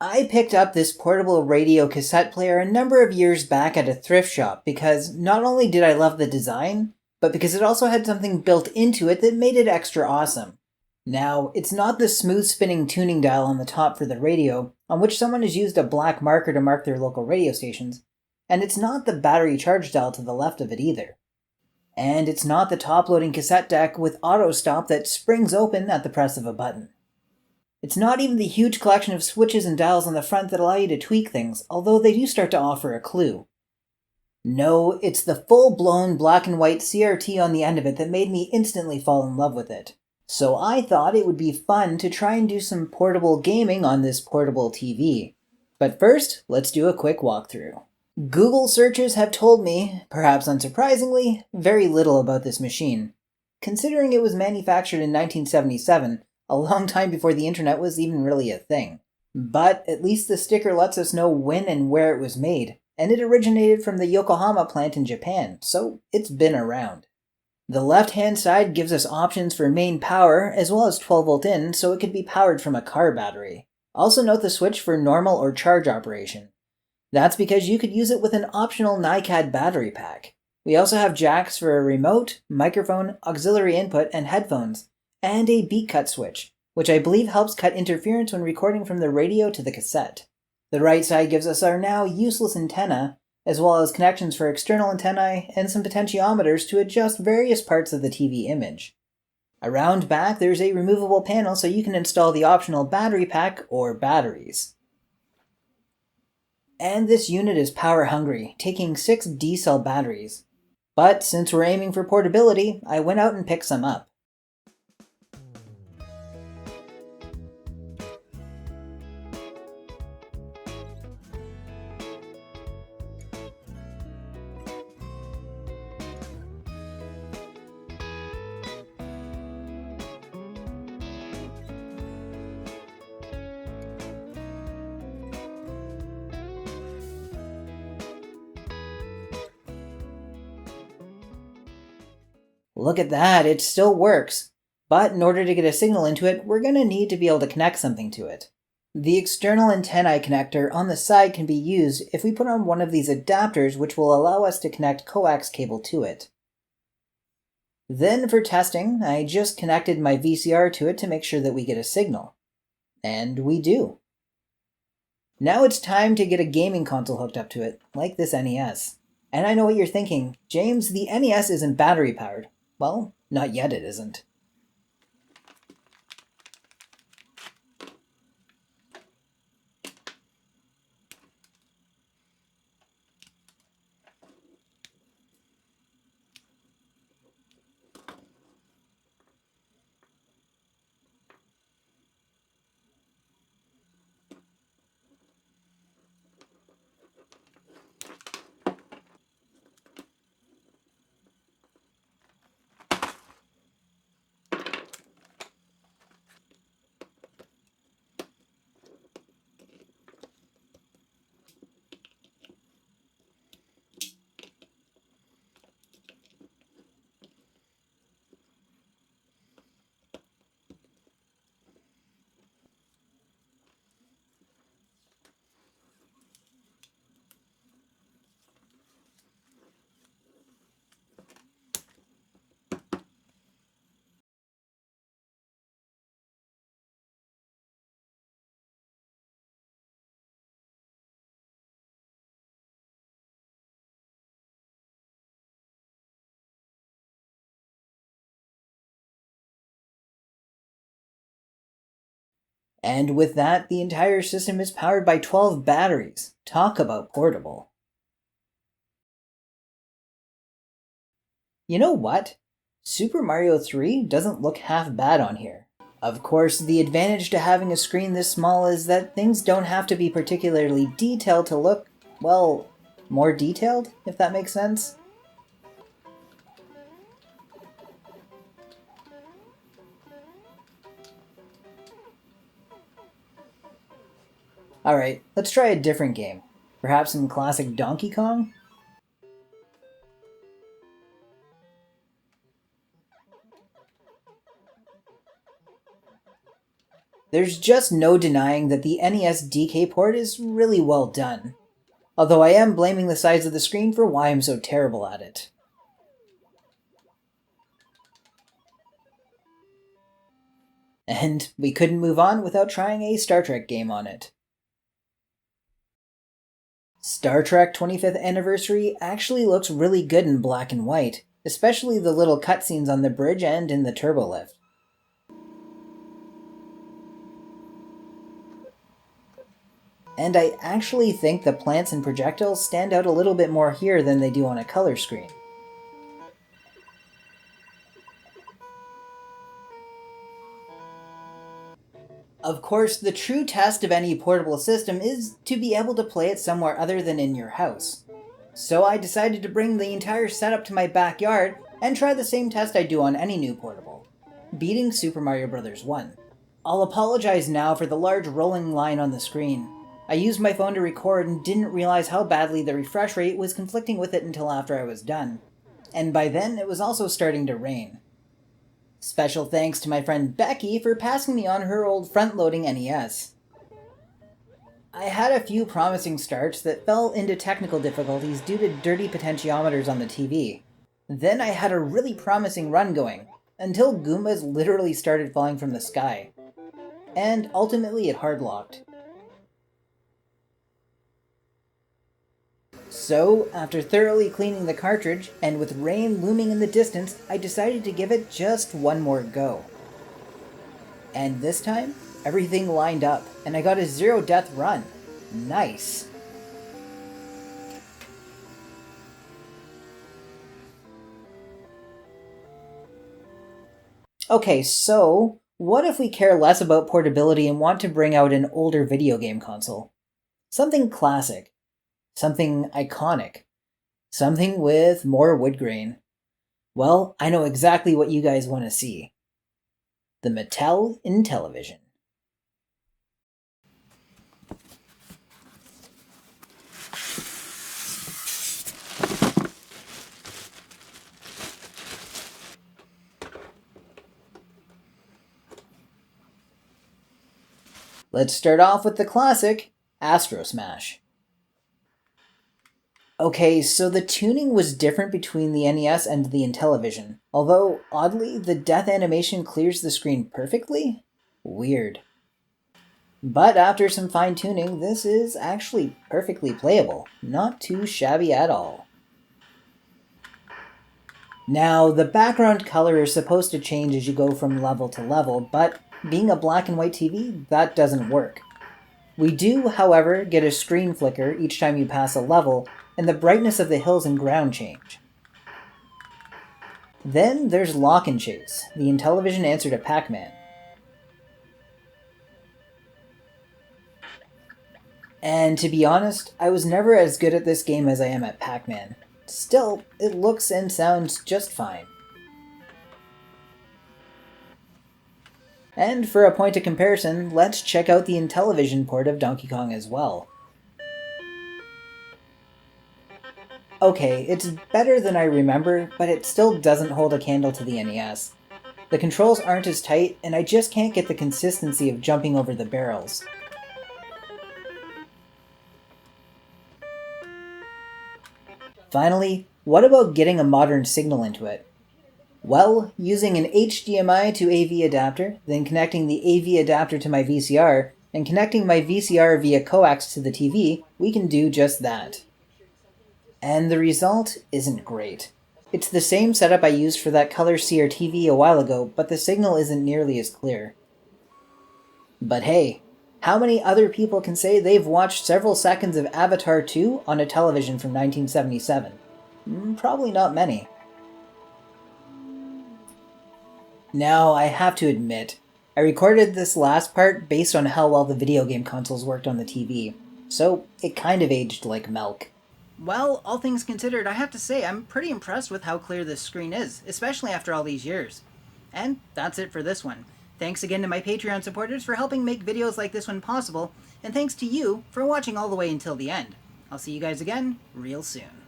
I picked up this portable radio cassette player a number of years back at a thrift shop because not only did I love the design, but because it also had something built into it that made it extra awesome. Now, it's not the smooth spinning tuning dial on the top for the radio, on which someone has used a black marker to mark their local radio stations, and it's not the battery charge dial to the left of it either. And it's not the top-loading cassette deck with auto stop that springs open at the press of a button. It's not even the huge collection of switches and dials on the front that allow you to tweak things, although they do start to offer a clue. No, it's the full-blown black and white CRT on the end of it that made me instantly fall in love with it. So I thought it would be fun to try and do some portable gaming on this portable TV. But first, let's do a quick walkthrough. Google searches have told me, perhaps unsurprisingly, very little about this machine. Considering it was manufactured in 1977, a long time before the internet was even really a thing. But at least the sticker lets us know when and where it was made, and it originated from the Yokohama plant in Japan, so it's been around. The left-hand side gives us options for main power, as well as 12-volt in, so it could be powered from a car battery. Also note the switch for normal or charge operation. That's because you could use it with an optional NiCad battery pack. We also have jacks for a remote, microphone, auxiliary input, and headphones, and a beat cut switch, which I believe helps cut interference when recording from the radio to the cassette. The right side gives us our now useless antenna, as well as connections for external antennae and some potentiometers to adjust various parts of the TV image. Around back, there's a removable panel so you can install the optional battery pack or batteries. And this unit is power hungry, taking 6 D-cell batteries. But since we're aiming for portability, I went out and picked some up. Look at that, it still works. But in order to get a signal into it, we're going to need to be able to connect something to it. The external antennae connector on the side can be used if we put on one of these adapters which will allow us to connect coax cable to it. Then for testing, I just connected my VCR to it to make sure that we get a signal. And we do. Now it's time to get a gaming console hooked up to it, like this NES. And I know what you're thinking, James, the NES isn't battery powered. Well, not yet it isn't. And with that, the entire system is powered by 12 batteries. Talk about portable. You know what? Super Mario 3 doesn't look half bad on here. Of course, the advantage to having a screen this small is that things don't have to be particularly detailed to look, well, more detailed, if that makes sense. Alright, let's try a different game. Perhaps some classic Donkey Kong? There's just no denying that the NES DK port is really well done, although I am blaming the size of the screen for why I'm so terrible at it. And we couldn't move on without trying a Star Trek game on it. Star Trek 25th Anniversary actually looks really good in black and white, especially the little cutscenes on the bridge and in the turbolift. And I actually think the plants and projectiles stand out a little bit more here than they do on a color screen. Of course, the true test of any portable system is to be able to play it somewhere other than in your house. So I decided to bring the entire setup to my backyard and try the same test I do on any new portable, beating Super Mario Bros. 1. I'll apologize now for the large rolling line on the screen. I used my phone to record and didn't realize how badly the refresh rate was conflicting with it until after I was done. And by then, it was also starting to rain. Special thanks to my friend Becky for passing me on her old front-loading NES. I had a few promising starts that fell into technical difficulties due to dirty potentiometers on the TV. Then I had a really promising run going, until Goombas literally started falling from the sky. And ultimately it hardlocked. So, after thoroughly cleaning the cartridge, and with rain looming in the distance, I decided to give it just one more go. And this time, everything lined up, and I got a zero-death run. Nice. Okay, so, what if we care less about portability and want to bring out an older video game console? Something classic. Something iconic. Something with more wood grain. Well, I know exactly what you guys want to see. The Mattel Intellivision. Let's start off with the classic, Astro Smash. Okay, so the tuning was different between the NES and the Intellivision, although, oddly, the death animation clears the screen perfectly? Weird. But after some fine-tuning, this is actually perfectly playable. Not too shabby at all. Now, the background color is supposed to change as you go from level to level, but being a black and white TV, that doesn't work. We do, however, get a screen flicker each time you pass a level, and the brightness of the hills and ground change. Then there's Lock and Chase, the Intellivision answer to Pac-Man. And to be honest, I was never as good at this game as I am at Pac-Man. Still, it looks and sounds just fine. And for a point of comparison, let's check out the Intellivision port of Donkey Kong as well. Okay, it's better than I remember, but it still doesn't hold a candle to the NES. The controls aren't as tight, and I just can't get the consistency of jumping over the barrels. Finally, what about getting a modern signal into it? Well, using an HDMI to AV adapter, then connecting the AV adapter to my VCR, and connecting my VCR via coax to the TV, we can do just that. And the result isn't great. It's the same setup I used for that color CRT a while ago, but the signal isn't nearly as clear. But hey, how many other people can say they've watched several seconds of Avatar 2 on a television from 1977? Probably not many. Now, I have to admit, I recorded this last part based on how well the video game consoles worked on the TV, so it kind of aged like milk. Well, all things considered, I have to say I'm pretty impressed with how clear this screen is, especially after all these years. And that's it for this one. Thanks again to my Patreon supporters for helping make videos like this one possible, and thanks to you for watching all the way until the end. I'll see you guys again real soon.